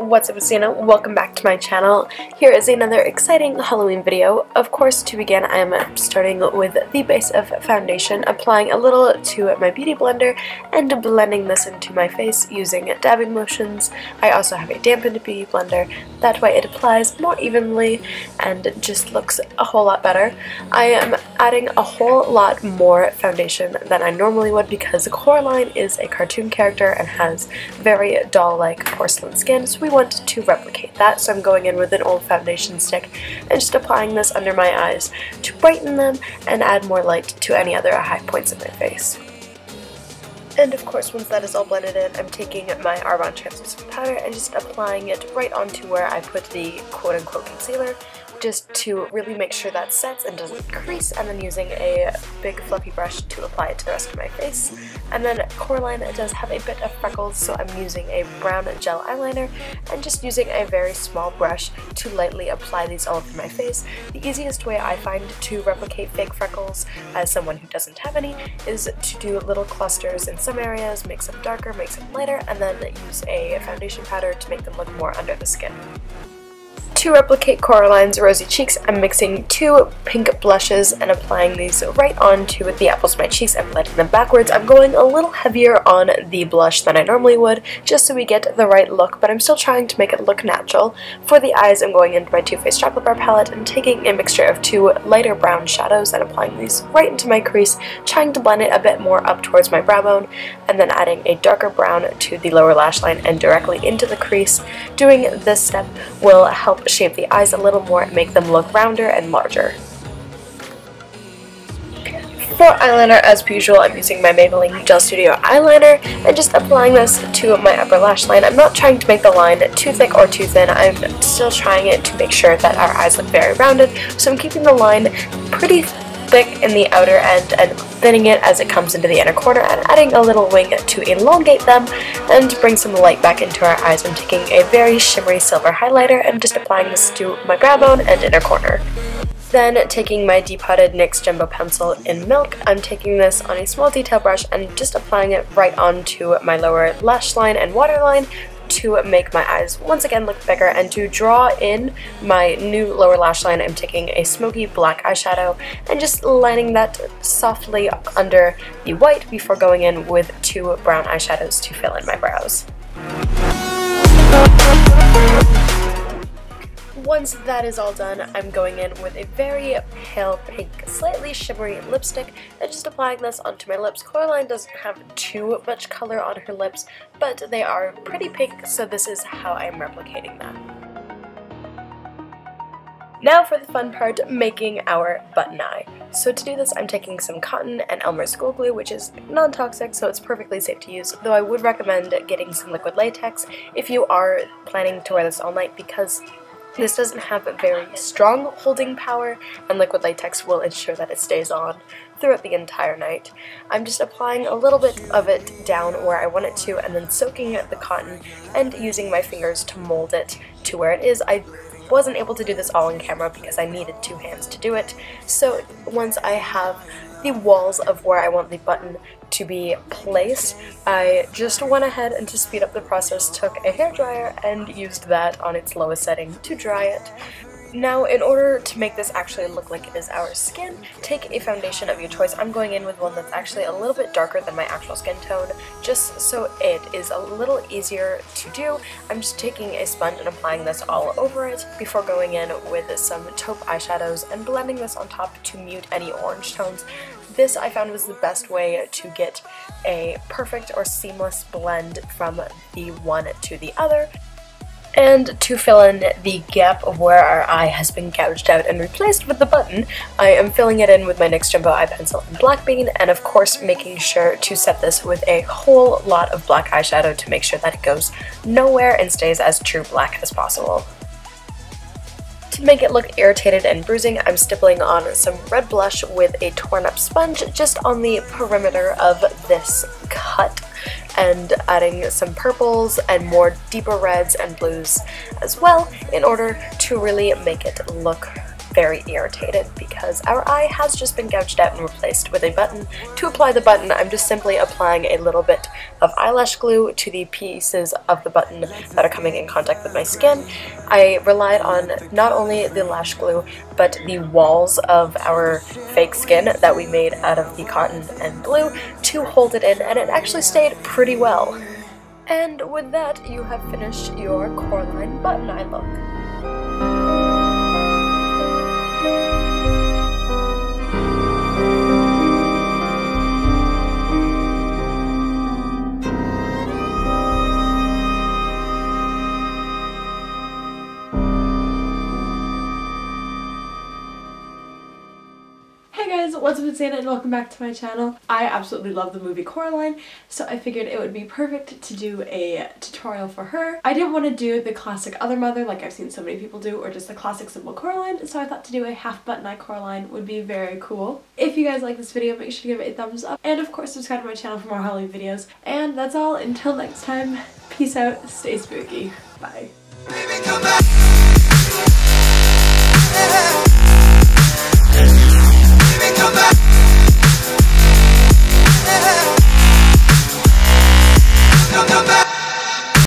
What's up, Zena? Welcome back to my channel. Here is another exciting Halloween video. Of course, to begin, I am starting with the base of foundation, applying a little to my beauty blender and blending this into my face using dabbing motions. I also have a dampened beauty blender. That way it applies more evenly and just looks a whole lot better. I am adding a whole lot more foundation than I normally would because Coraline is a cartoon character and has very doll-like porcelain skin, so we want to replicate that. So I'm going in with an old foundation stick and just applying this under my eyes to brighten them and add more light to any other high points in my face. And of course, once that is all blended in, I'm taking my Arbonne translucent powder and just applying it right onto where I put the quote-unquote concealer, just to really make sure that sets and doesn't crease, and then using a big fluffy brush to apply it to the rest of my face. And then Coraline does have a bit of freckles, so I'm using a brown gel eyeliner and just using a very small brush to lightly apply these all over my face. The easiest way I find to replicate fake freckles as someone who doesn't have any is to do little clusters in some areas, make some darker, make some lighter, and then use a foundation powder to make them look more under the skin. To replicate Coraline's Rosy Cheeks, I'm mixing two pink blushes and applying these right onto the apples of my cheeks and blending them backwards. I'm going a little heavier on the blush than I normally would, just so we get the right look, but I'm still trying to make it look natural. For the eyes, I'm going into my Too Faced Chocolate Bar palette and taking a mixture of two lighter brown shadows and applying these right into my crease, trying to blend it a bit more up towards my brow bone, and then adding a darker brown to the lower lash line and directly into the crease. Doing this step will help shape the eyes a little more and make them look rounder and larger. For eyeliner, as per usual, I'm using my Maybelline Gel Studio eyeliner and just applying this to my upper lash line. I'm not trying to make the line too thick or too thin. I'm still trying it to make sure that our eyes look very rounded, so I'm keeping the line pretty thick in the outer end and thinning it as it comes into the inner corner and adding a little wing to elongate them and bring some light back into our eyes. I'm taking a very shimmery silver highlighter and just applying this to my brow bone and inner corner. Then taking my depotted NYX Jumbo Pencil in Milk, I'm taking this on a small detail brush and just applying it right onto my lower lash line and waterline to make my eyes once again look bigger. And to draw in my new lower lash line, I'm taking a smoky black eyeshadow and just lining that softly under the white before going in with two brown eyeshadows to fill in my brows. Once that is all done, I'm going in with a very pale pink, slightly shimmery lipstick and just applying this onto my lips. Coraline doesn't have too much color on her lips, but they are pretty pink, so this is how I'm replicating that. Now for the fun part, making our button eye. So to do this, I'm taking some cotton and Elmer's school glue, which is non-toxic, so it's perfectly safe to use, though I would recommend getting some liquid latex if you are planning to wear this all night, because this doesn't have a very strong holding power, and liquid latex will ensure that it stays on throughout the entire night. I'm just applying a little bit of it down where I want it to, and then soaking the cotton and using my fingers to mold it to where it is. I wasn't able to do this all on camera because I needed two hands to do it, so once I have the walls of where I want the button to be placed, I just went ahead and to speed up the process took a hairdryer and used that on its lowest setting to dry it. Now, in order to make this actually look like it is our skin, take a foundation of your choice. I'm going in with one that's actually a little bit darker than my actual skin tone, just so it is a little easier to do. I'm just taking a sponge and applying this all over it before going in with some taupe eyeshadows and blending this on top to mute any orange tones. This I found was the best way to get a perfect or seamless blend from the one to the other. And to fill in the gap of where our eye has been gouged out and replaced with the button, I am filling it in with my NYX Jumbo Eye Pencil in Black Bean, and of course making sure to set this with a whole lot of black eyeshadow to make sure that it goes nowhere and stays as true black as possible. To make it look irritated and bruising, I'm stippling on some red blush with a torn up sponge just on the perimeter of this cut, and adding some purples and more deeper reds and blues as well in order to really make it look very irritated because our eye has just been gouged out and replaced with a button. To apply the button, I'm just simply applying a little bit of eyelash glue to the pieces of the button that are coming in contact with my skin. I relied on not only the lash glue, but the walls of our fake skin that we made out of the cotton and glue to hold it in, and it actually stayed pretty well. And with that, you have finished your Coraline button eye look. Hey guys, what's up, it's Anna and welcome back to my channel. I absolutely love the movie Coraline, so I figured it would be perfect to do a tutorial for her. I didn't want to do the classic other mother like I've seen so many people do, or just the classic simple Coraline, so I thought to do a half button eye Coraline would be very cool. If you guys like this video, make sure to give it a thumbs up, and of course subscribe to my channel for more Halloween videos. And that's all, until next time, peace out, stay spooky, bye.